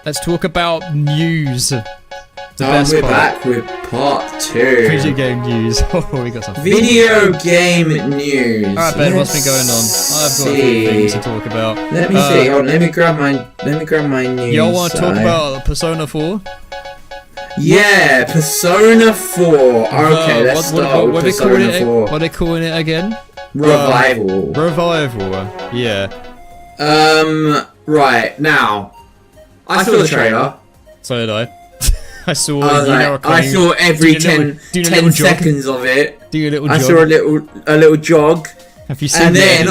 Let's talk about news. We're back with part 2. Video game news. Oh, we got something. Video game news. Alright, Ben, what's been going on? I've got a few things to talk about. Let me see. Oh, let me grab my news. Y'all want to talk about Persona 4? Yeah, Persona 4. Okay, let's start with Persona 4. What are they calling it again? Revival. Revival. Yeah. Right now, I saw the trailer. So did I. I saw. I saw every 10 seconds of it. Do a little jog. I saw a little jog. Have you seen? And then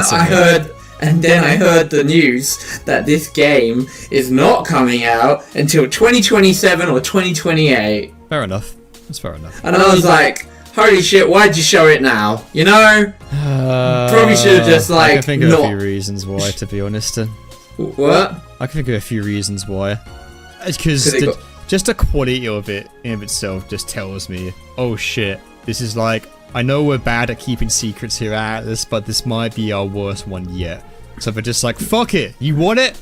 I heard the news that this game is not coming out until 2027 or 2028. Fair enough. That's fair enough. And I was like, holy shit, why'd you show it now? You know? Probably should have just like. I can think of a few reasons why, to be honest. What? I can think of a few reasons why. It's because just the quality of it in of itself just tells me, oh shit, this is like, I know we're bad at keeping secrets here at Atlus, but this might be our worst one yet. So they're just like, fuck it, you want it?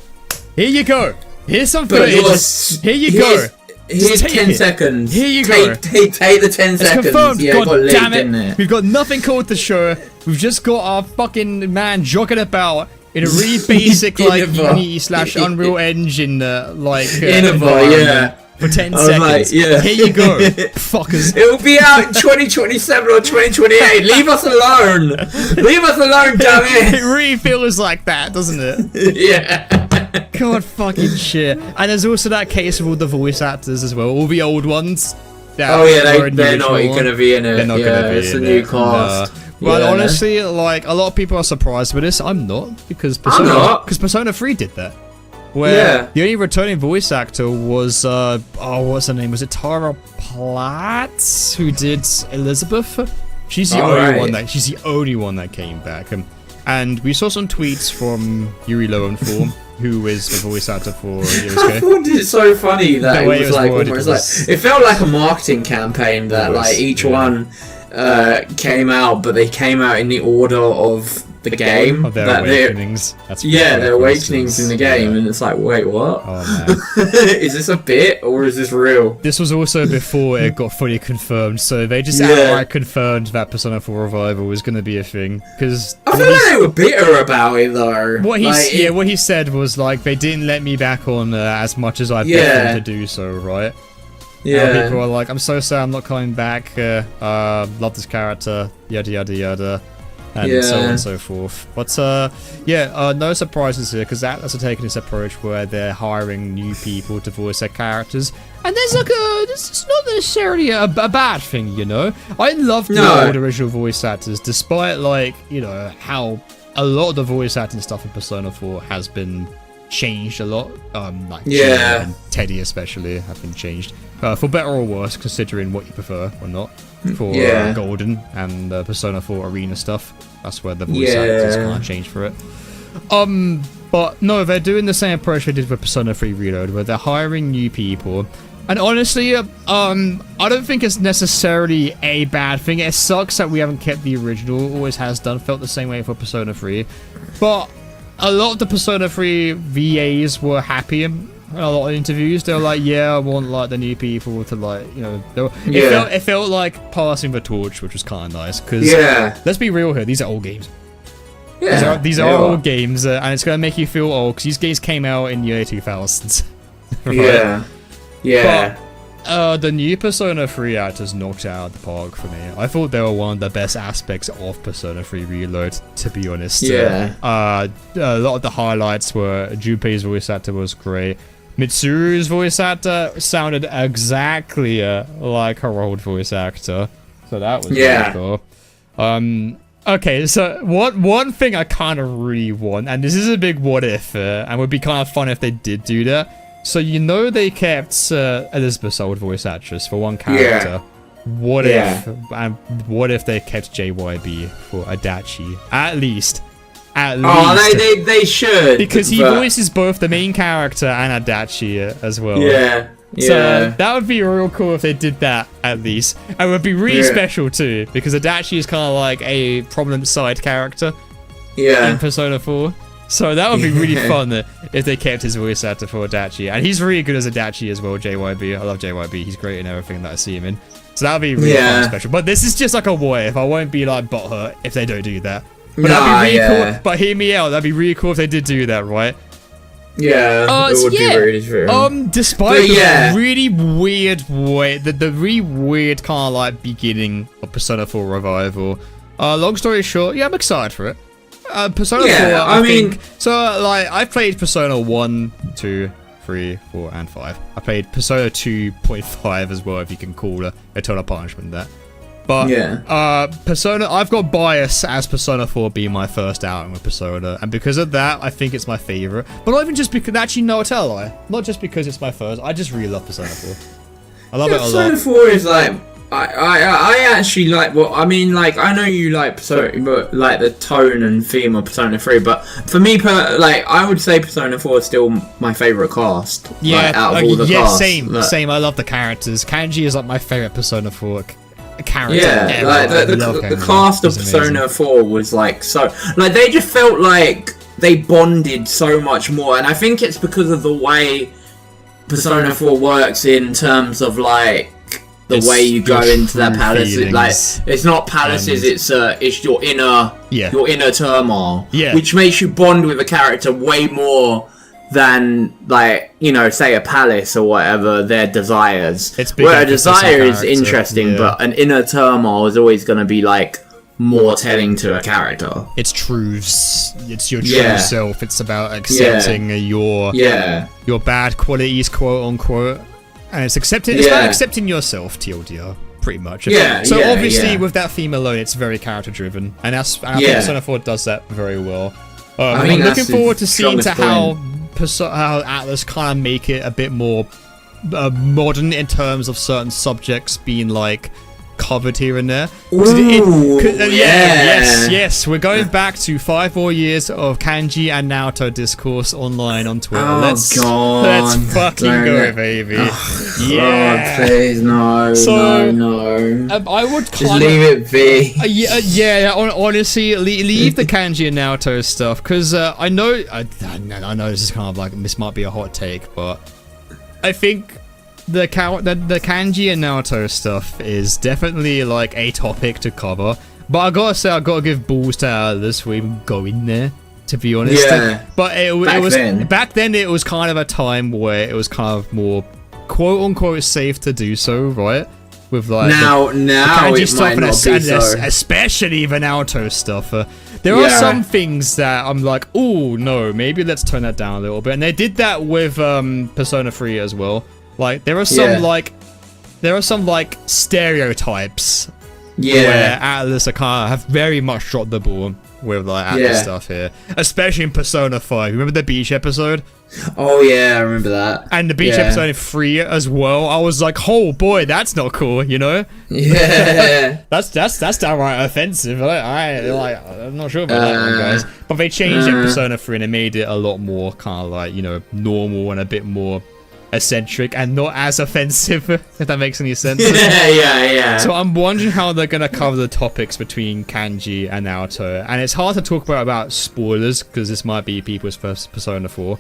Here you go. Here's some footage. Here you go. Here's 10 seconds. Here you go. Take the 10 seconds. Confirmed. Yeah, God damn it. We've got nothing called the show. We've just got our fucking man jogging about in a really basic like Unity/Unreal Engine interval, yeah. For 10 seconds. Like, yeah. Here you go, fuckers. It'll be out in 2027 or 2028. Leave us alone. Leave us alone, damn it. It really feels like that, doesn't it? Yeah. God fucking shit. And there's also that case of all the voice actors as well, all the old ones. Oh yeah, they're not going to be in it. They're not going to be it's a new cast. Well, honestly, like, a lot of people are surprised with this. I'm not, because Persona 3 did that. Where the only returning voice actor was, what's her name? Was it Tara Platt, who did Elizabeth? She's the only one that came back. And we saw some tweets from Yuri Lowenform, who is the voice actor for Yosuke. I found it so funny that it was like almost like it felt like a marketing campaign that like each one came out, but they came out in the order of the game. Of their awakenings. Their awakenings in the game, and it's like, wait, what? Oh man. Is this a bit or is this real? This was also before it got fully confirmed, so they just outright confirmed that Persona 4 Revival was going to be a thing. Because I feel like they were bitter about it though. What he said was like, they didn't let me back on as much as I begged them to do so, right? Yeah. People are like, I'm so sad I'm not coming back. Love this character. Yada yada yada. And so on and so forth. But no surprises here, because Atlus are taking this approach where they're hiring new people to voice their characters, and there's like this is not necessarily a bad thing, you know. I love the old original voice actors, despite like, you know, how a lot of the voice acting stuff in Persona 4 has been changed a lot. And Teddy especially have been changed for better or worse, considering what you prefer or not. For Golden and Persona 4 Arena stuff. That's where the voice actors kind of changed for it. But no, they're doing the same approach they did with Persona 3 Reload, where they're hiring new people. And honestly, I don't think it's necessarily a bad thing. It sucks that we haven't kept the original. Always has done. Felt the same way for Persona 3. But a lot of the Persona 3 VAs were happy. A lot of interviews, they were like, I want like the new people to like, you know, it felt like passing the torch, which was kind of nice, because let's be real here, these are old games. These are old games, and it's going to make you feel old, because these games came out in the early 2000s. Right? But the new Persona 3 actors knocked it out of the park for me. I thought they were one of the best aspects of Persona 3 Reload, to be honest. A lot of the highlights were Junpei's voice actor was great. Mitsuru's voice actor sounded exactly like her old voice actor, so that was really cool. Okay, so one thing I kind of really want, and this is a big what if, and would be kind of fun if they did do that. So you know they kept Elizabeth's old voice actress for one character. What if they kept JYB for Adachi at least? They should, because he voices both the main character and Adachi as well. So that would be real cool if they did that, at least. And it would be really special too, because Adachi is kind of like a prominent side character in Persona 4. So that would be really fun if they kept his voice actor for Adachi. And he's really good as Adachi as well, JYB. I love JYB. He's great in everything that I see him in. So that would be really fun and special. But this is just like a what if. I won't be like butthurt if they don't do that. But that'd be really cool. But hear me out. That'd be really cool if they did do that, right? Yeah, it would be really true. Despite the really weird way, the really weird kind of like beginning of Persona 4 Revival. Long story short, I'm excited for it. Persona 4, I think. So, like, I've played Persona 1, 2, 3, 4, and 5. I played Persona 2.5 as well, if you can call Eternal Punishment that. But, Persona, I've got bias as Persona 4 being my first outing with Persona, and because of that, I think it's my favorite. But not even just because, actually, no, I'll tell a lie. Not just because it's my first, I just really love Persona 4. I love it a lot. Persona 4 is like, I actually like, well, I mean, like, I know you like Persona, but like the tone and theme of Persona 3, but for me, like, I would say Persona 4 is still my favourite cast. Yeah, like, out of all the cast. Same. I love the characters. Kanji is like my favourite Persona 4 character. Yeah, like the cast of Persona 4 was like so, like they just felt like they bonded so much more, and I think it's because of the way Persona 4 works in terms of like the way you go into that palace. Like it's not palaces, it's your inner turmoil, which makes you bond with a character way more than, like, you know, say a palace or whatever, their desires. Where a desire is interesting, but an inner turmoil is always going to be like more telling to a character. It's truths. It's your true self. It's about accepting your bad qualities, quote unquote. And it's about accepting yourself, TLDR, pretty much. So obviously with that theme alone, it's very character driven, and I think Persona 4 does that very well. I'm looking forward to seeing how Atlus kind of make it a bit more modern in terms of certain subjects being like covered here and there. Yes, we're going back to 5 more years of Kanji and Naoto discourse online on Twitter. Let's fucking go, baby. God, please, no. I would just leave it be. Honestly, leave the Kanji and Naoto stuff, because I know this is kind of like, this might be a hot take, but I think the Kanji and Naoto stuff is definitely like a topic to cover, but I gotta say, I gotta give balls to Atlus for even going there, to be honest. But back then it was kind of a time where it was kind of more quote unquote safe to do so, right? With like now the Kanji it stuff might not be so. Especially the Naoto stuff. There are some things that I'm like, oh no, maybe let's tone that down a little bit, and they did that with Persona 3 as well. Like there are some like stereotypes where Atlus have very much dropped the ball with like Atlus stuff here, especially in Persona 5. Remember the beach episode? Oh yeah, I remember that. And the beach episode in 3 as well. I was like, oh boy, that's not cool, you know? Yeah. that's downright offensive. I'm not sure about that one, guys. But they changed it in Persona 3 and it made it a lot more kind of like, you know, normal and a bit more eccentric and not as offensive, if that makes any sense. So I'm wondering how they're gonna cover the topics between Kanji and Naoto, and it's hard to talk about spoilers because this might be people's first Persona 4.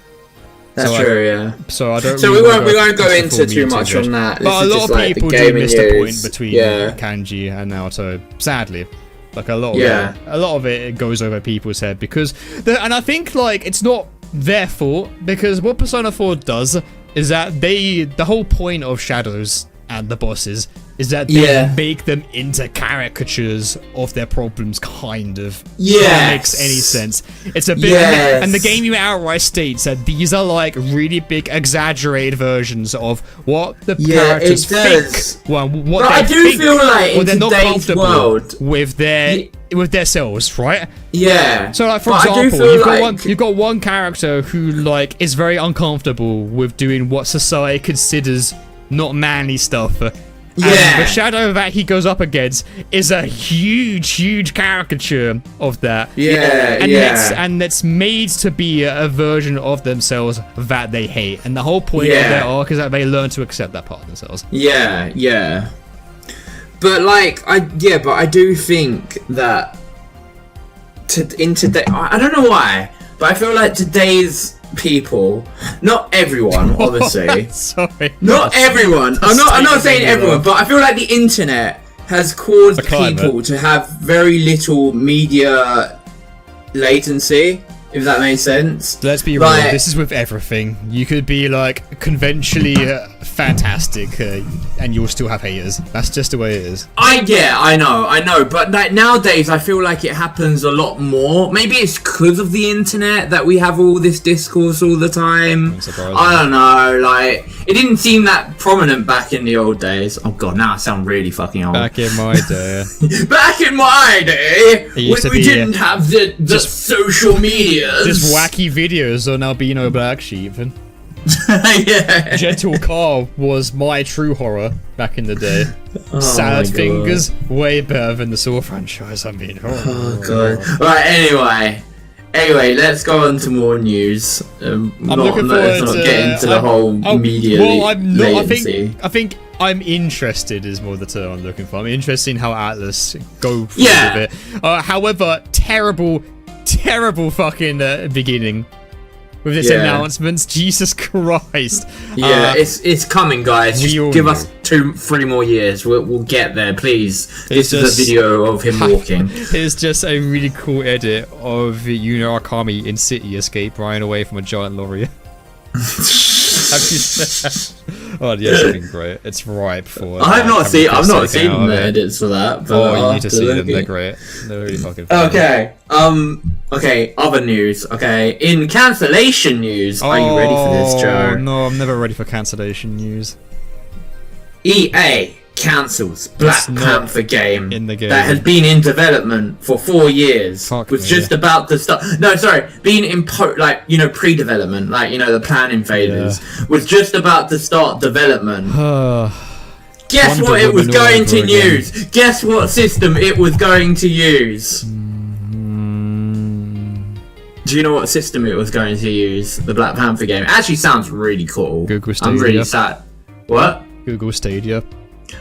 That's true, So I don't. So really we won't go into too much on that. But a lot of people do miss the point between Kanji and Naoto. Sadly, like a lot of it goes over people's head because, and I think like it's not their fault, because what Persona 4 does is that the whole point of Shadows and the bosses is that they make them into caricatures of their problems, kind of. If that makes any sense. It's a bit, and the game outright states that these are like really big, exaggerated versions of what the characters think. Well, what but they I do think, feel like in they're not today's comfortable world with their selves, right? Yeah. So, like, for example, you've got one character who like is very uncomfortable with doing what society considers not manly stuff. And the shadow that he goes up against is a huge caricature of that. And it's made to be a version of themselves that they hate. And the whole point of their arc is that they learn to accept that part of themselves. But like, I do think that in today, I don't know why, but I feel like today's people, not everyone, obviously. Sorry. Not everyone. I'm not saying everyone, but I feel like the internet has caused people to have very little media latency, if that makes sense. Let's be real, this is with everything. You could be like conventionally fantastic and you'll still have haters. That's just the way it is. I know, but like nowadays I feel like it happens a lot more. Maybe it's because of the internet that we have all this discourse all the time. I don't know, like it didn't seem that prominent back in the old days. Oh god, now I sound really fucking old. Back in my day. Back in my day, when we didn't have the social media. Just wacky videos on albino black sheep. Yeah. Gentle Car was my true horror back in the day. Salad Fingers, way better than the Saw franchise. I mean, oh god. Right, anyway, let's go on to more news. I'm looking forward to get into the whole media latency. I think I'm interested is more the term I'm looking for. I'm interested in how Atlus go through with it. However, terrible fucking beginning with this announcements. Jesus Christ. Yeah, it's coming, guys. Just give us 2-3 more years. We'll get there, please. This is a video of him walking. It's just a really cool edit of Yuno Akami in City Escape running away from a giant lorry. Oh yeah, something great. It's ripe for. I've not seen the edits for that. But you need to see them. They're great. They're really fucking funny. Okay. Okay. Other news. Okay. In cancellation news, are you ready for this, Joe? No, I'm never ready for cancellation news. EA cancels Black Panther game that has been in development for 4 years. Was just about to start. No, sorry, being in pre-development, the planning phases. Was just about to start development. Guess what it was going to use? Guess what system it was going to use? Do you know what system it was going to use? The Black Panther game. It actually sounds really cool. Google Stadia. I'm really sad. What? Google Stadia.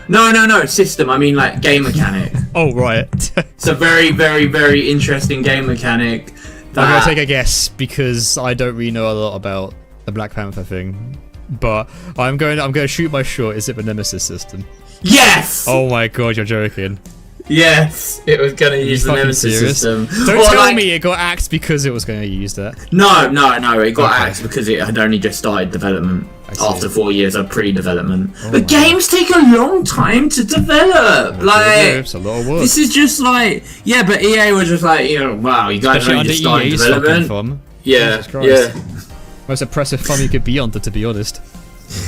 No, system. I mean, like, game mechanic. Oh, right. It's a very, very, very interesting game mechanic. I'm gonna take a guess because I don't really know a lot about the Black Panther thing, but I'm gonna shoot my shot. Is it the Nemesis system? Yes. Oh my god, you're joking. Yes, it was gonna use the Nemesis system. Don't tell me it got axed because it was gonna use that. No, it got axed because it had only just started development after 4 years of pre-development. But games take a long time to develop. It's a lot of work. This is just like, but EA was just like, wow, you guys only just started development. Yeah. Most impressive fun you could be under, to be honest.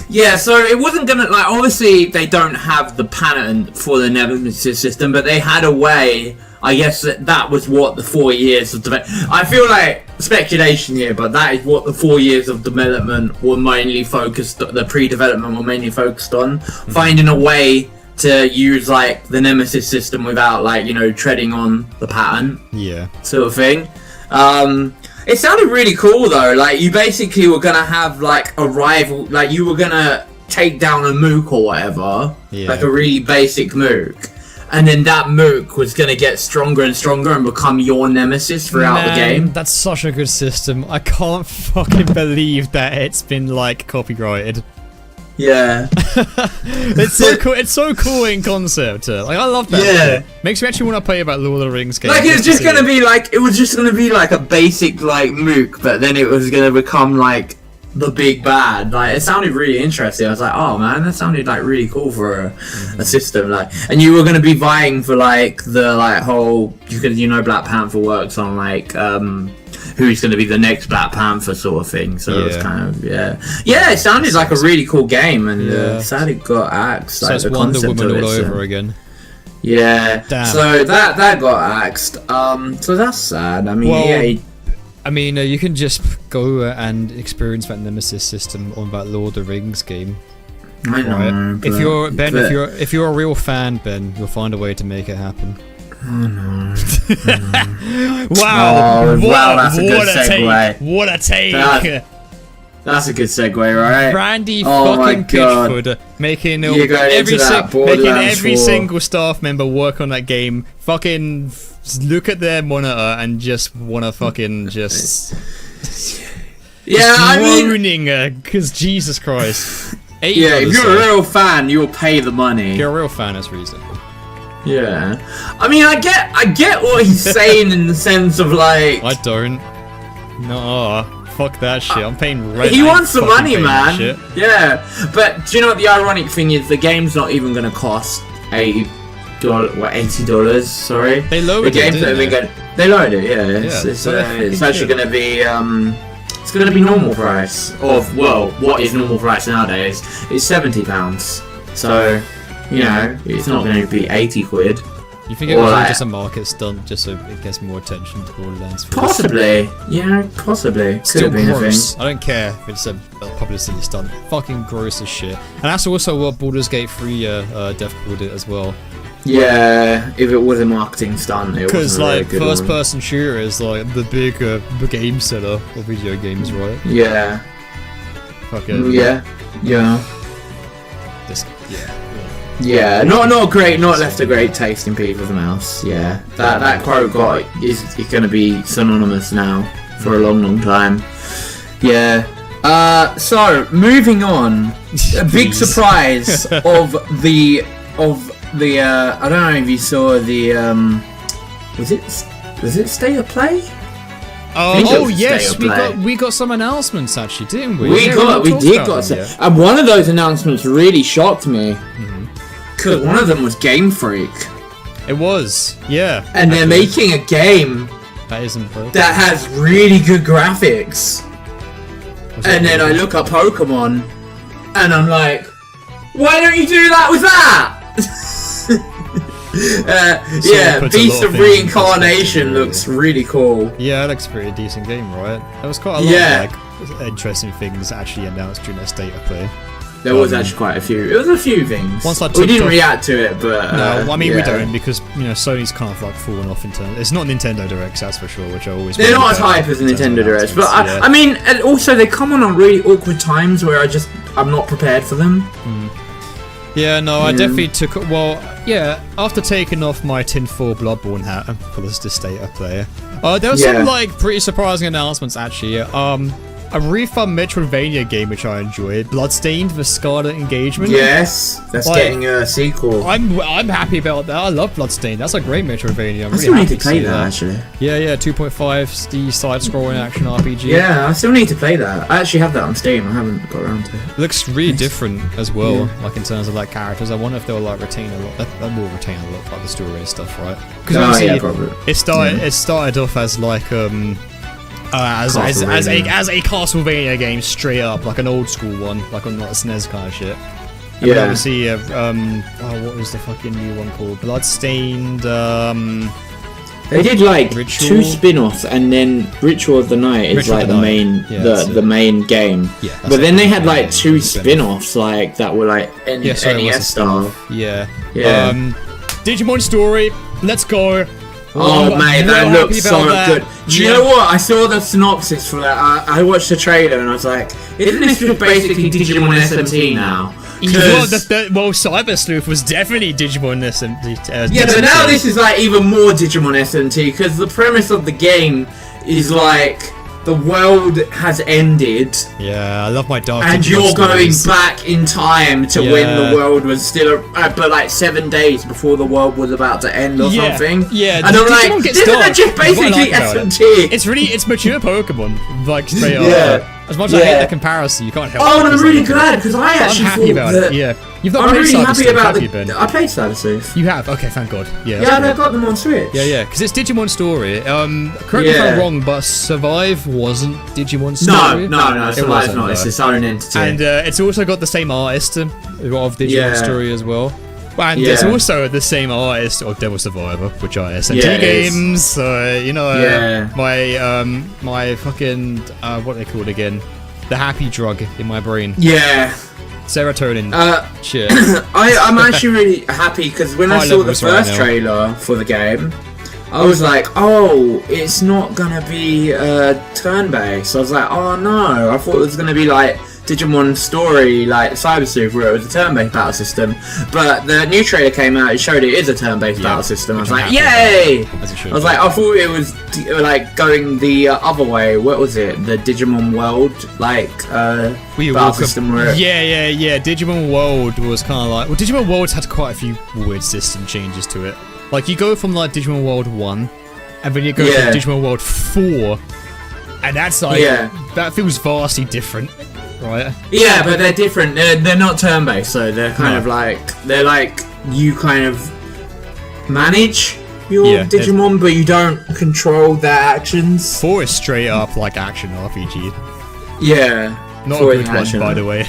Yeah, so it wasn't gonna, obviously they don't have the patent for the Nemesis system, but they had a way. I guess that was what the 4 years of development. I feel like speculation here, but that is what the 4 years of development were mainly focused. The pre-development were mainly focused on finding a way to use the Nemesis system without treading on the patent. Yeah, sort of thing. It sounded really cool though. You basically were gonna have a rival. You were gonna take down a mook or whatever, a really basic mook. And then that mook was going to get stronger and stronger and become your nemesis throughout the game. That's such a good system. I can't fucking believe that it's been copyrighted. Yeah. It's so cool. It's so cool in concept. I love that. Yeah. Makes me actually want to play about Lord of the Rings game. It was just going to be it was just going to be a basic mook, but then it was going to become the big bad. It sounded really interesting. I was like, oh man, that sounded really cool for a system. And you were going to be vying for the whole, Black Panther works on who's going to be the next Black Panther sort of thing. So it was kind of it sounded like a really cool game, and sad it got axed. So it's Wonder Woman all over again. Yeah. Damn. So that got axed. So that's sad. I mean, you can just go and experience that Nemesis system on that Lord of the Rings game. I know. Right? If you're a real fan, Ben, you'll find a way to make it happen. Oh no. Wow! Wow, that's a good segue. What a take! That's a good segue, right? Randy fucking Pitchford making every single staff member work on that game fucking look at their monitor and just wanna fucking just groaning because Jesus Christ. If you're a real fan, you'll pay the money. If you're a real fan, it's reasonable. Yeah, I mean, I get what he's saying in the sense of like. I don't. No. Fuck that shit. I'm paying rent. He wants the money, man. Yeah, but do you know what the ironic thing is? The game's not even going to cost $80. Sorry, they lowered it. They lowered it. Yeah, it's actually going to be it's going to be normal price of what is normal price nowadays? It's £70. So you know it's not going to be £80. You think it was just a market stunt just so it gets more attention to Borderlands? Possibly. Yeah, possibly. Still gross. I don't care if it's a publicity stunt. Fucking gross as shit. And that's also what Baldur's Gate 3 dev called it as well. Yeah, if it was a marketing stunt, it was like first-person shooter is like the big game seller of video games, right? Yeah. Fucking. Yeah. Yeah, not left a great taste in people's mouths. Yeah, that quote is going to be synonymous now for a long time. Yeah. So moving on, a big surprise of the I don't know if you saw the was it State of Play? Oh yes, we got some announcements actually, didn't we? We did got some, and one of those announcements really shocked me. Because one of them was Game Freak. It was, yeah. And they're making a game that has really good graphics. And then I look up Pokemon, and I'm like, why don't you do that with that? Beast of Reincarnation looks really cool. Yeah, it looks a pretty decent game, right? There was quite a lot of like interesting things actually announced during that State of Play. There was actually quite a few. It was a few things. We didn't react to it, but no, I mean we don't because Sony's kind of like fallen off in terms. It's not Nintendo Directs, that's for sure. Which I always. They're not as hype as Nintendo Directs, but I mean, and also they come on really awkward times where I'm not prepared for them. Yeah, no, I definitely took. Well, yeah, after taking off my tinfoil Bloodborne hat for this State of Play, there was some like pretty surprising announcements actually. A really fun Metroidvania game which I enjoyed, Bloodstained: The Scarlet Engagement. Yes, that's getting a sequel. I'm happy about that. I love Bloodstained. That's a great Metroidvania. I still need to play that actually. Yeah, 2.5D side-scrolling action RPG. Yeah, I still need to play that. I actually have that on Steam. I haven't got around to it. Looks really different as well, like in terms of like characters. I wonder if they'll like retain a lot. That will retain a lot of like the story and stuff, right? Because probably. It started off as like as a Castlevania game, straight up, like an old school one, like on like SNES kind of shit. And obviously, what was the fucking new one called? Bloodstained. They did like Ritual? 2 spin-offs, and then Ritual of the Night is Ritual like the main, the main game. Yeah, but then they had like 2 spin-offs, like that were like NES style. Yeah. Digimon Story. Let's go. Oh man, that looks so good. Do you know what? I saw the synopsis for that. I watched the trailer and I was like, isn't this just basically Digimon SMT now? Well, Cyber Sleuth was definitely Digimon SMT. Yeah, but now this is like even more Digimon SMT because the premise of the game is like the world has ended. Yeah, I love my dark. And you're going back in time to when the world was still, but like 7 days before the world was about to end or something. Yeah, and I'm like, isn't that just basically SMT? It's mature Pokemon, like straight up. As much as I hate the comparison, you can't help it. Oh, and I'm really glad because I actually happy about it. Yeah, you've not played Cyber Sleuth, have you, Ben? I played Cyber Sleuth. You have? Okay, thank God. Yeah, I got them on Switch. Yeah, because it's Digimon Story. Correct me if I'm wrong, but Survive wasn't Digimon Story. No, Survive's not. It's its own entity. And it's also got the same artist of Digimon Story as well. And it's also the same artist of Devil Survivor, which are SMT games. So my fucking what are they called again? The happy drug in my brain. Yeah. Serotonin. I'm actually really happy because when I saw the first trailer for the game, I was like, oh, it's not gonna be turn-based. I was like, oh no, I thought it was gonna be like Digimon Story, like Cyber Sleuth, where it was a turn-based battle system. But the new trailer came out, it showed it is a turn-based battle system. I was like, yay! I was like, I thought it was like going the other way. What was it? The Digimon World, like battle system where yeah. Digimon World was kind of like, well, Digimon World's had quite a few weird system changes to it. Like, you go from like Digimon World 1, and then you go to Digimon World 4, and that's like, that feels vastly different. Right. Yeah, but they're different. They're not turn-based, so they're kind of like you kind of manage your Digimon, but you don't control their actions. 4 is straight up like action RPG. Yeah. Not a good one, by the way.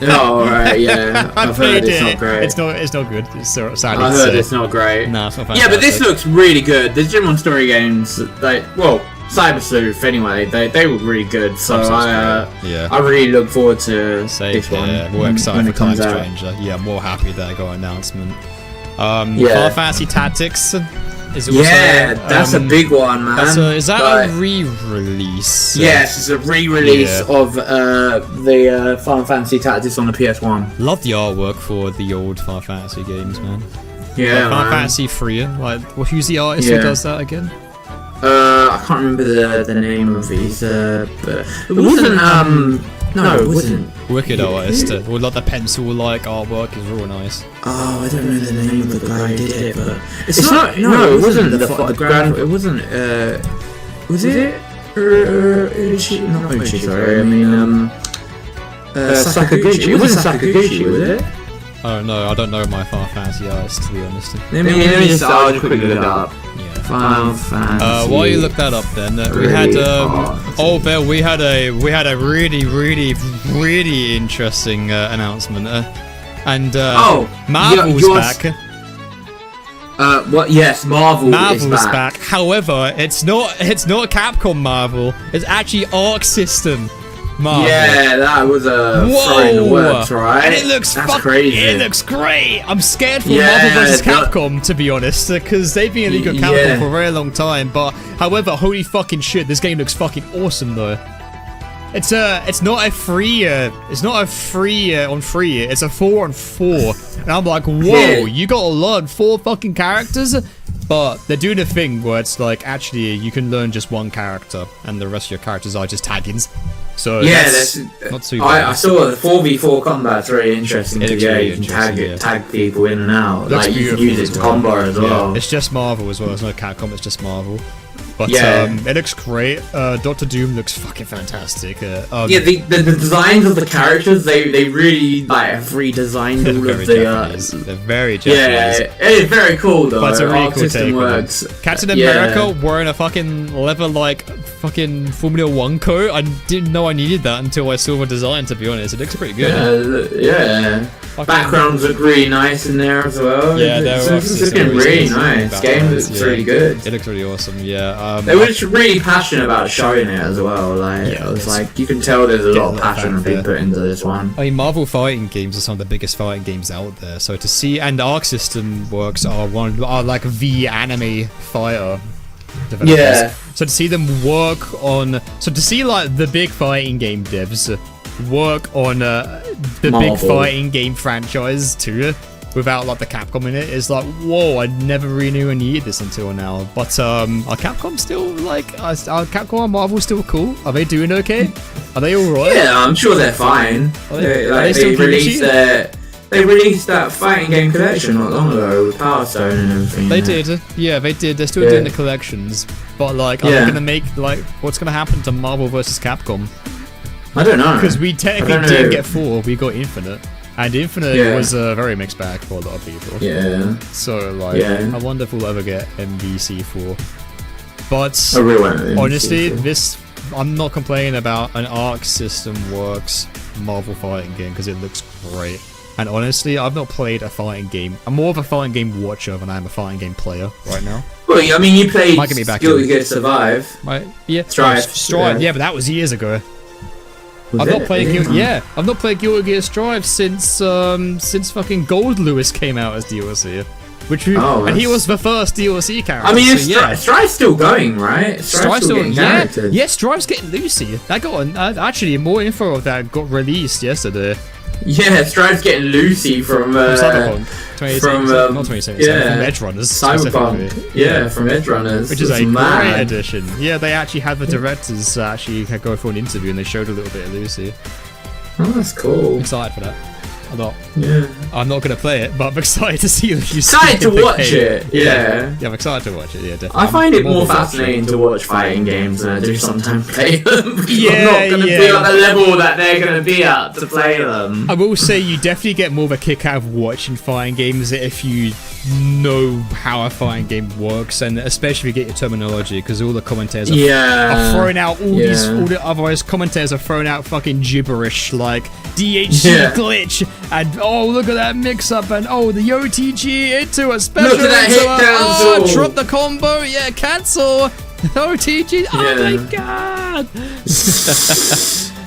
Oh, right, yeah. I've heard it's not great. It's not good. It's so sad. I've heard it's not great. No, it's not fantastic. Yeah, but this looks really good. The Digimon Story games, Cyber Sleuth, anyway, they were really good, so I really look forward to this one. Yeah, we're excited for Time Stranger. Yeah, I'm more happy that I got an announcement. Final Fantasy Tactics is also... Yeah, that's a big one, man. Is that a re-release? Yes, it's a re-release of the Final Fantasy Tactics on the PS1. Love the artwork for the old Final Fantasy games, man. Yeah, Final Fantasy 3, like, who's the artist who does that again? I can't remember the name of these, but it wasn't, no, it wasn't. Wicked artist, with like the pencil-like artwork is real nice. Oh, I don't know the name of the guy who did it, but... It's not, it wasn't the grand, it wasn't, was it? Uchi, not Uchi, sorry, I mean, Sakaguchi, it wasn't Sakaguchi, was it? Oh no, I don't know my Final Fantasy artist, to be honest. Let me just, I'll just quickly look it up. Final Fantasy. While you look that up, then we had we had a really interesting announcement, and Marvel's back. What? Yes, Marvel's is back. However, it's not Capcom Marvel. It's actually Arc System Marvel. Yeah, that was a throw in the works, right? And it looks crazy. It looks great. I'm scared for Marvel vs. Capcom, to be honest, because they've been a league of Capcom for a very long time. But however, holy fucking shit, this game looks fucking awesome though. It's not a free on free. It's a 4-on-4, and I'm like, whoa, you gotta learn 4 fucking characters. But they're doing a thing where it's like, actually, you can learn just 1 character, and the rest of your characters are just tag-ins. So that's not too bad. I saw the 4v4 combat's very interesting to get. You can tag people in and out. Like, you can use it to combo as well. It's just Marvel as well. It's not Capcom, it's just Marvel. But it looks great. Dr. Doom looks fucking fantastic. The designs of the characters, they really have redesigned all of the. They're very Japanese. Yeah, it's very cool though. But it's a really cool take. Works. Captain America wearing a fucking leather fucking Formula 1 coat. I didn't know I needed that until I saw the design. To be honest, it looks pretty good. Yeah. Backgrounds look really nice in there as well. Yeah, it's looking really nice. Game looks really good. It looks really awesome. Yeah. They were just really passionate about showing it as well. Like, I was like, you can tell there's a lot of passion being put into this one. I mean, Marvel fighting games are some of the biggest fighting games out there. So to see, and Arc System Works are like the anime fighter developers. Yeah. So to see them work on, to see like the big fighting game devs work on the Marvel. Big fighting game franchise too, without like the Capcom in it, is like, whoa, I never really knew I needed this until now. But are Capcom still like, are Capcom and Marvel still cool? Are they doing okay? Are they alright? Yeah, I'm sure they're fine. They released that fighting game collection not long ago with Power Stone and everything. They did, yeah, they did. They're still doing the collections, but like, are they gonna make what's gonna happen to Marvel vs. Capcom? I don't know. Because we technically didn't get 4, we got Infinite. And Infinite was a very mixed bag for a lot of people. Yeah. So, like, I wonder if we'll ever get MVC4. But, honestly, I'm not complaining about an Arc System Works Marvel fighting game, because it looks great. And honestly, I've not played a fighting game. I'm more of a fighting game watcher than I am a fighting game player right now. Well, I mean, you played Guilty Gear Survive. Strive. Yeah, but that was years ago. I've not played Guilty Gear Strive since fucking Gold Lewis came out as DLC. And he was the first DLC character. I mean, Strive's still going, right? Strive's still getting characters. Yeah, Strive's getting Lucy. That got actually more info of that got released yesterday. Yeah, Strive's getting Lucy from Cyberpunk. Not 2017, from Edge Runners. Cyberpunk. Yeah, from Edge Runners. Which is a great addition. Yeah, they actually had the directors actually go for an interview and they showed a little bit of Lucy. Oh, that's cool. I'm excited for that. I'm not gonna play it, but I'm excited to see Lucy. Excited to watch it. Yeah, I'm excited to watch it. Yeah, definitely. I find it more fascinating to watch fighting games than I do sometimes play them. I'm not gonna be at the level that they're gonna be at to play them. I will say you definitely get more of a kick out of watching fighting games if you know how a fighting game works, and especially if you get your terminology, because all the commentators are throwing out all the otherwise commentators are throwing out fucking gibberish like DHC glitch and look at that mix up and the OTG into a special, look at that hit cancel, drop the combo, cancel OTG, oh my god.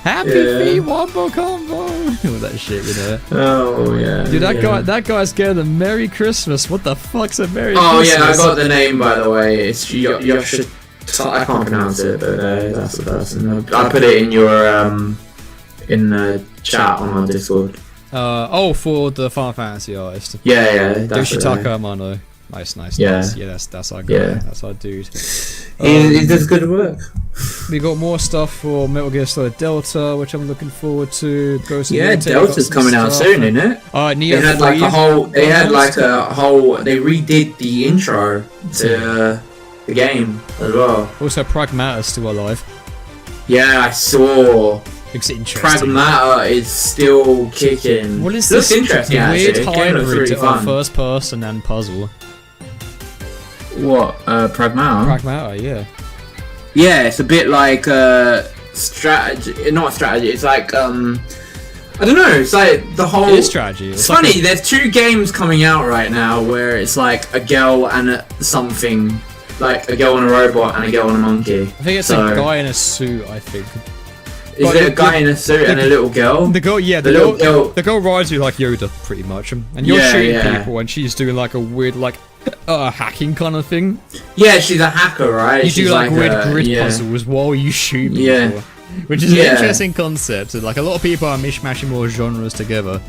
Happy feet wombo combo, all that shit, you know. Oh yeah. Dude, that guy's getting a Merry Christmas. What the fuck's a Merry Christmas? Oh yeah, I got the name by the way. It's Yoshi. I can't pronounce it, but that's the person. I put it in your in the chat on our Discord. For the Final Fantasy artist. Yeah. Yoshitaka Amano. Nice. Yeah, that's our guy. Yeah. That's our dude. He does good work. We got more stuff for Metal Gear Solid Delta, which I'm looking forward to. Delta's coming out soon, isn't it? Neo they had they redid the intro to the game as well. Also, Pragmata's still alive. Yeah, I saw. Looks interesting. Pragmata is still kicking. What is looks this interesting, weird hybrid really of first person and puzzle? What? Pragmata? Pragmata, yeah. Yeah, it's a bit like strategy. Not strategy. It's like I don't know. It's like the whole. It is strategy. It's funny. There's 2 games coming out right now where it's like a girl and something, like a girl and a robot and a girl and a monkey. I think it's a guy in a suit. I think. Is it a guy in a suit and a little girl? The girl, yeah, the girl rides you like Yoda, pretty much, and you're shooting people, and she's doing like a weird, like, hacking kind of thing. Yeah, she's a hacker, right? You do like weird grid puzzles while you shoot people, which is an interesting concept. Like a lot of people are mishmashing more genres together.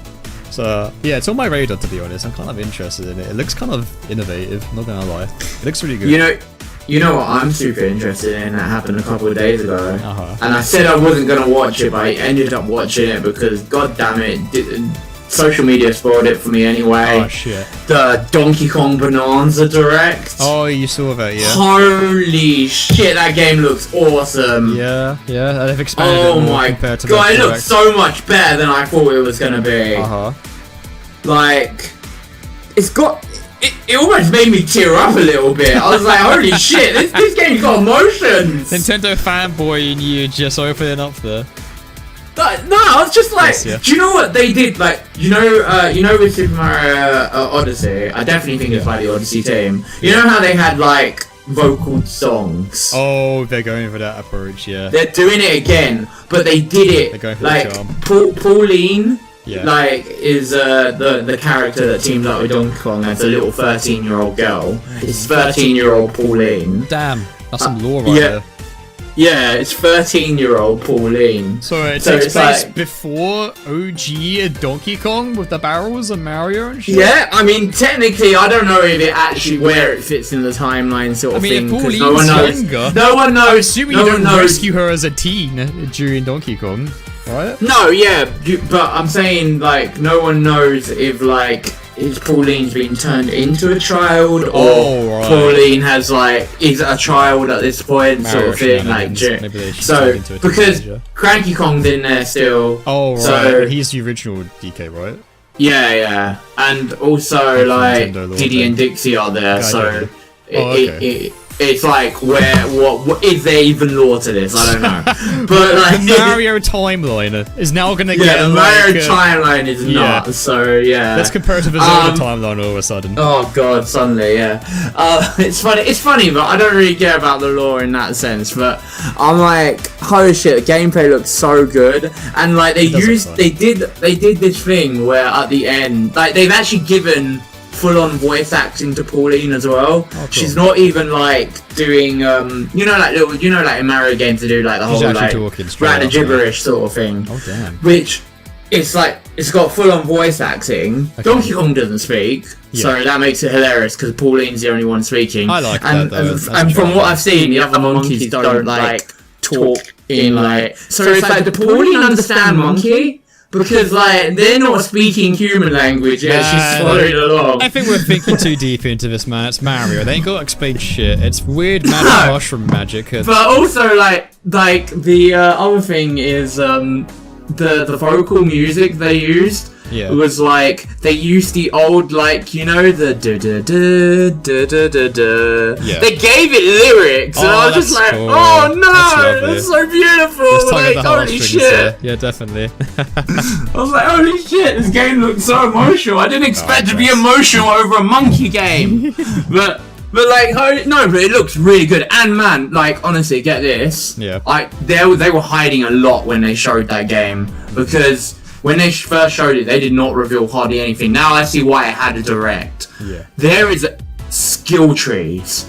So yeah, it's on my radar, to be honest. I'm kind of interested in it. It looks kind of innovative, not gonna lie. It looks really good. You know what I'm super interested in? That happened a couple of days ago, and I said I wasn't gonna watch it, but I ended up watching it because, god damn it, social media spoiled it for me anyway. Oh shit! The Donkey Kong Bonanza Direct. Oh, you saw that, yeah? Holy shit, that game looks awesome. Yeah, they've expanded it more compared to god, it looks so much better than I thought it was gonna be. Like, it's got. It almost made me tear up a little bit. I was like, holy shit, this game's got emotions! Nintendo fanboy in you just opening up there. No, I was just like, do you know what they did? Like, you know with Super Mario Odyssey, I definitely think it's like the Odyssey team. You know how they had like vocal songs? Oh, they're going for that approach, yeah. They're doing it again, but they did it. They're going for like Pauline. Yeah. Like, is the character that teams up with Donkey Kong as a little 13-year-old girl. It's 13-year-old Pauline. Damn, that's some lore right there. Yeah, it's 13-year-old Pauline. So it takes place before OG Donkey Kong with the barrels and Mario and shit? Yeah, I mean, technically, I don't know if it actually where it fits in the timeline sort of thing. Pauline's no one knows. younger. No one knows. I'm assuming you don't rescue her as a teen during Donkey Kong. Right? No, yeah, but I'm saying, like, no one knows if, like, is Pauline's been turned into a child, or Pauline has, like, is a child at this point, sort of thing, like, so, because Cranky Kong's in there still. Oh, right, so, he's the original DK, right? Yeah, and also, like, Diddy and Dixie are there, so, it's like, what is there even lore to this? I don't know. But like the Mario timeline is now gonna get the Mario timeline is nuts. So yeah, let's compare it to the Zelda timeline all of a sudden. Oh god, suddenly, yeah. It's funny, but I don't really care about the lore in that sense. But I'm like, holy shit, the gameplay looks so good, and like they did this thing where at the end, like they've actually given full-on voice acting to Pauline as well. Oh, cool. She's not even like doing like in Mario games they do like the whole like random gibberish sort of thing. Oh damn. Which it's like it's got full-on voice acting. Okay. Donkey Kong doesn't speak, so that makes it hilarious because Pauline's the only one speaking. I like that though. And from what I've seen, the other monkeys don't like talk in like. So it's like the Pauline understand monkey. Because, like, they're not speaking human language yet, she's following along. I think we're thinking too deep into this, man. It's Mario. They ain't got to explain shit. It's weird magic mushroom magic. But also, like the other thing is, the vocal music they used was like, they used the old, like, you know, the da-da-da-da-da-da-da. They gave it lyrics, and I was just like, cool. Oh no, that's so beautiful. Like, holy shit. Yeah, definitely. I was like, holy shit, this game looks so emotional. I didn't expect to be emotional over a monkey game. But like, no, but it looks really good. And man, like, honestly, get this. Yeah. They were hiding a lot when they showed that game, because when they first showed it, they did not reveal hardly anything. Now I see why it had a direct. Yeah. There is skill trees.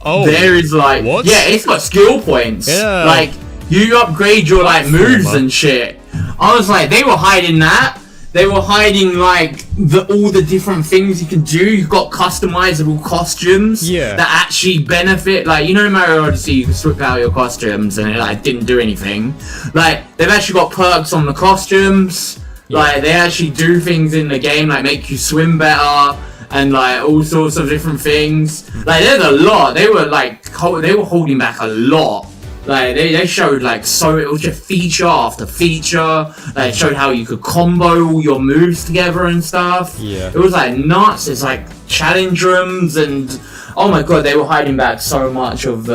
Oh. There is like, what? Yeah, it's got skill points. Yeah. Like, you upgrade your like moves and shit. I was like, they were hiding that. They were hiding like all the different things you can do. You've got customizable costumes that actually benefit. Like, you know, in Mario Odyssey, you can switch out your costumes and it like didn't do anything. Like, they've actually got perks on the costumes. Like, they actually do things in the game, like make you swim better and like all sorts of different things. Like, there's a lot. They were like they were holding back a lot. Like, they showed, like, so it was just feature after feature. Like, it showed how you could combo all your moves together and stuff. Yeah. It was, like, nuts. It's, like, challenge rooms and... Oh, my God, they were hiding back so much of,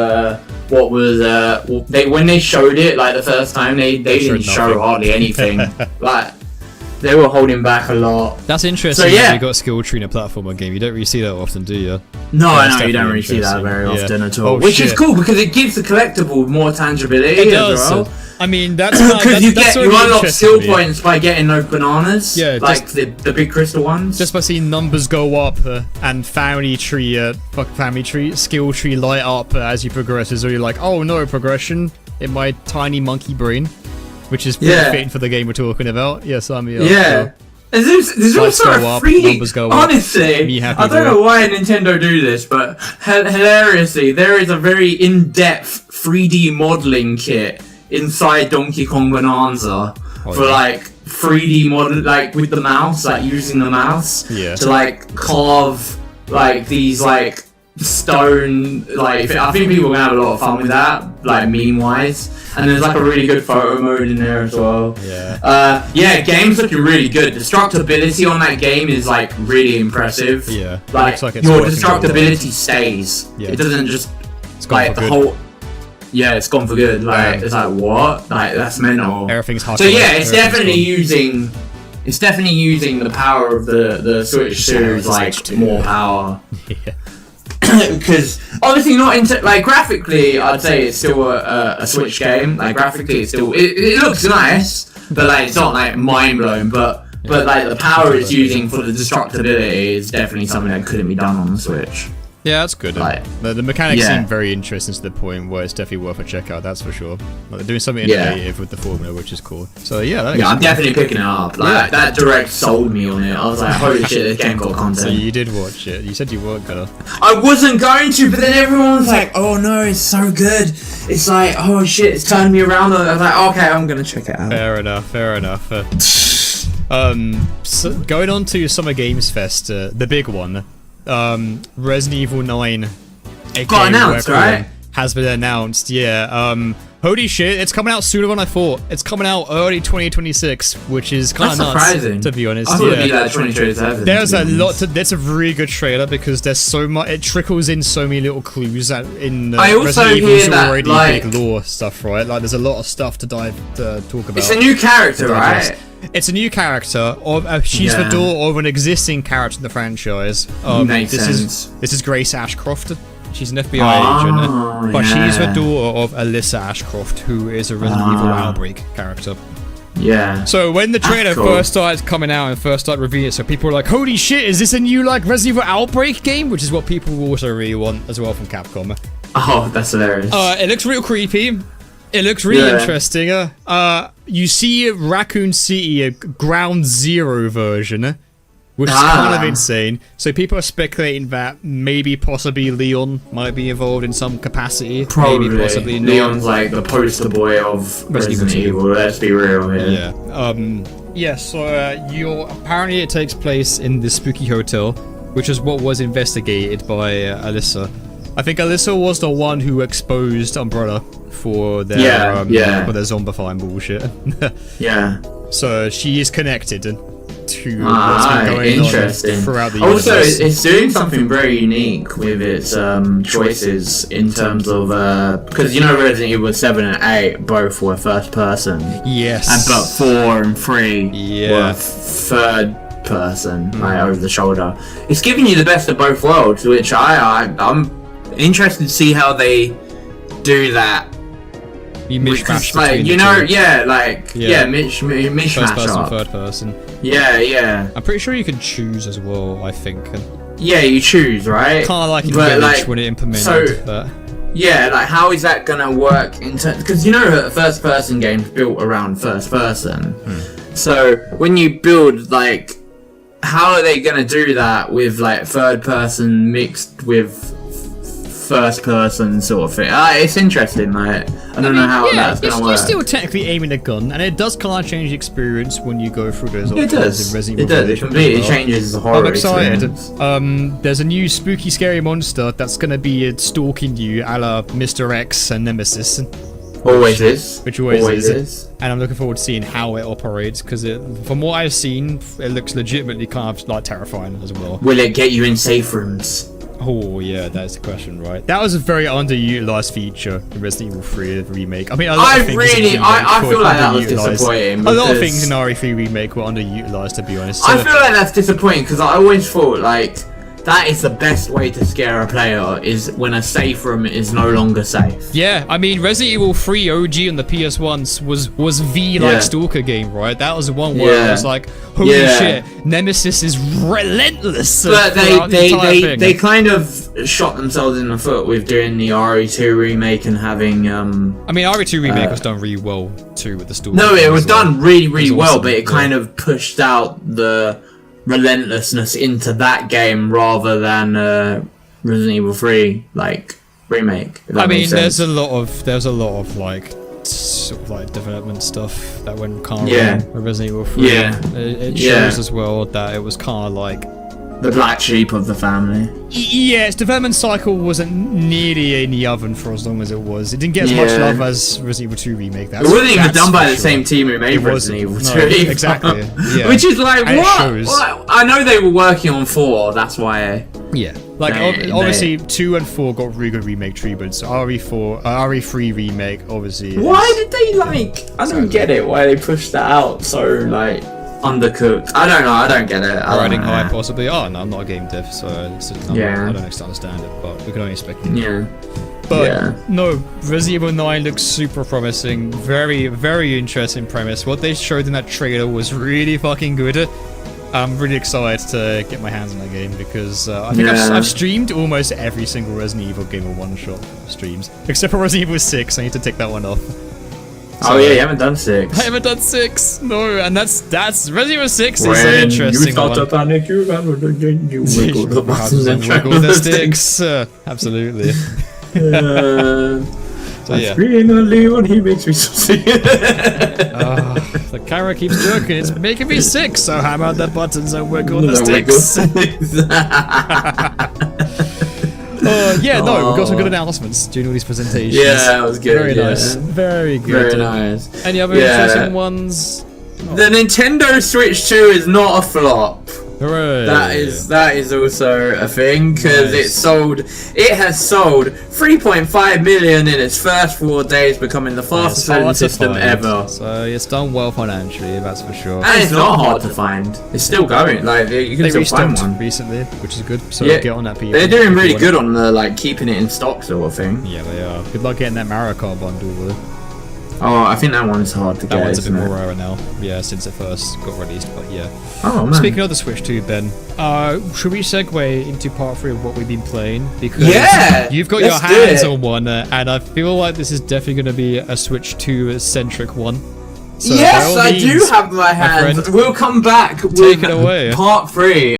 what was, when they showed it, like, the first time, they didn't show hardly anything. Like... They were holding back a lot. That's interesting. So, yeah, you got skill tree in a platformer game. You don't really see that often, do you? No, you don't really see that very often at all. Which is cool because it gives the collectible more tangibility. It does. Well. I mean, that's because you unlock skill points by getting those bananas. Yeah, like the big crystal ones. Just by seeing numbers go up and family tree, skill tree light up as you progress, so you're like, oh no, progression in my tiny monkey brain. Which is pretty fitting for the game we're talking about. Yes, I'm here. Yeah. There's also a free... Numbers go honestly, I don't know why Nintendo do this, but hilariously, there is a very in-depth 3D modeling kit inside Donkey Kong Bonanza for like 3D model, like with the mouse, like using the mouse to like carve like these like stone, like I think people are gonna have a lot of fun with that, like meme wise. And there's like a really good photo mode in there as well. Game's looking really good. Destructibility on that game is like really impressive. Yeah, like your destructibility stays. It doesn't just like the whole. Yeah, it's gone for good. Like it's like what? Like that's mental. Everything's hard. So yeah, it's definitely using. It's definitely using the power of the Switch 2's like more power. Because obviously not into like graphically, I'd say it's still a Switch game. Like graphically, it's still it looks nice, but like it's not like mind blowing. But like the power it's using for the destructibility is definitely something that couldn't be done on the Switch. Yeah, that's good. Like, the mechanics seem very interesting to the point where it's definitely worth a check out. That's for sure. Like, they're doing something innovative with the formula, which is cool. So I'm definitely picking it up. Like that direct sold me on it. I was like, holy shit, this game got content. So you did watch it. You said you weren't gonna. I wasn't going to, but then everyone was like, oh no, it's so good. It's like, oh shit, it's turned me around. I was like, okay, I'm gonna check it out. Fair enough. So going on to Summer Games Fest, the big one. Resident Evil 9 got announced, right? Has been announced, holy shit, it's coming out sooner than I thought. It's coming out early 2026, which is kind of nuts, surprising, to be honest. I thought it'd be like 2027. There's a lot to... That's a really good trailer because there's so much... It trickles in so many little clues in I also Resident Evil's hear that, already like... big lore stuff, right? Like, there's a lot of stuff to talk about. It's a new character, right? It's a new character. She's the daughter of an existing character in the franchise. Makes sense. This is Grace Ashcroft. She's an FBI agent, but she's the daughter of Alyssa Ashcroft, who is a Resident Evil Outbreak character. Yeah. So when the trailer first started coming out and first started revealing it, so people were like, holy shit, is this a new like Resident Evil Outbreak game? Which is what people also really want as well from Capcom. Oh, that's hilarious. It looks real creepy. It looks really interesting. You see Raccoon City, a Ground Zero version, which is kind of insane. So people are speculating that maybe possibly Leon might be involved in some capacity. Probably. Maybe possibly Leon's like the poster boy of Resident Evil. Let's be real here. Yeah. So apparently it takes place in the spooky hotel, which is what was investigated by Alyssa. I think Alyssa was the one who exposed Umbrella for their for their zombifying bullshit. Yeah. So she is connected to what's been going on throughout the universe. Also, it's doing something very unique with its choices in terms of because you know Resident Evil 7 and 8 both were first person. Yes. But 4 and 3 were third person, like over the shoulder. It's giving you the best of both worlds, which I'm interested to see how they do that. You mishmash like, you know, mishmash first person, up. third person. Yeah. I'm pretty sure you can choose as well, I think. Yeah, you choose, right? Kind of like in Village when it implemented that. Yeah, like how is that gonna work in terms? Because you know, first person games built around first person. So when you build like, how are they gonna do that with like third person mixed with first person sort of thing? It's interesting. Like I don't know how that's gonna work. You're still technically aiming a gun, and it does kind of change the experience when you go through those. It does. It completely changes the horror. I'm excited. Experience. There's a new spooky, scary monster that's gonna be stalking you, a la Mr. X and Nemesis. Always is. Which always is. And I'm looking forward to seeing how it operates, because from what I've seen, it looks legitimately kind of like terrifying as well. Will it get you in safe rooms? Oh yeah, that's the question, right? That was a very underutilized feature in Resident Evil 3 remake. I mean, I feel like that was disappointing. A lot of things in RE3 remake were underutilized, to be honest. So I feel like that's disappointing because I always thought like that is the best way to scare a player is when a safe room is no longer safe. Yeah, I mean Resident Evil 3 OG on the PS1 was the like stalker game, right? That was the one where it was like, holy shit, Nemesis is relentless. But they kind of shot themselves in the foot with doing the RE2 remake and having I mean RE2 remake was done really well too with the story. No, it was done really well, awesome, but it kind of pushed out the relentlessness into that game rather than Resident Evil 3 like remake. I mean, there's a lot of like sort of like development stuff that went kind of wrong with Resident Evil 3. It shows as well that it was kind of like the black sheep of the family. Yeah, its development cycle wasn't nearly in the oven for as long as it was. It didn't get as much love as Resident Evil 2 remake. It wasn't even done by the same team who made Resident Evil 2. No, exactly. Yeah. Which is like, what? I know they were working on 4, that's why. Yeah. Like, obviously, 2 and 4 got really good remake treatments. RE3 remake, obviously. Why did they, like, I don't get it, why they pushed that out so, like, undercooked. I don't know, I don't get it. Riding high, possibly. Oh, no, I'm not a game dev, so I don't understand it, but we can only speculate. Yeah. But, no, Resident Evil 9 looks super promising. Very, very interesting premise. What they showed in that trailer was really fucking good. I'm really excited to get my hands on that game because I think I've streamed almost every single Resident Evil game in one-shot streams. Except for Resident Evil 6, I need to take that one off. So, you haven't done 6. I haven't done 6, no, and that's Resident Evil 6 is an interesting one. You start to panic, you wiggle the buttons and wiggle the sticks. Absolutely. So screaming at Leon, he makes me so sick. The camera keeps jerking, it's making me sick, so hammer the buttons and wiggle the sticks. We got some good announcements during all these presentations. Yeah, that was good. Very nice. Very good. Very nice. Any other interesting ones? The Nintendo Switch 2 is not a flop. Hooray. That is also a thing because it has sold 3.5 million in its first 4 days, becoming the fastest selling system ever. So it's done well financially, that's for sure. And it's not hard to find. It's still going. Like you can still find one recently, which is good. So get on that. They're doing really good on the keeping it in stock sort of thing. Yeah, they are. Good luck getting that Mario Kart bundle. Oh, I think that one's hard to get. That one's a bit more rare now. Yeah, since it first got released, but yeah. Oh, man. Speaking of the Switch 2, Ben, should we segue into part 3 of what we've been playing? Because you've got your hands on one, and I feel like this is definitely going to be a Switch 2-centric one. So yes, I do have my hands. We'll come back with take it away. part 3.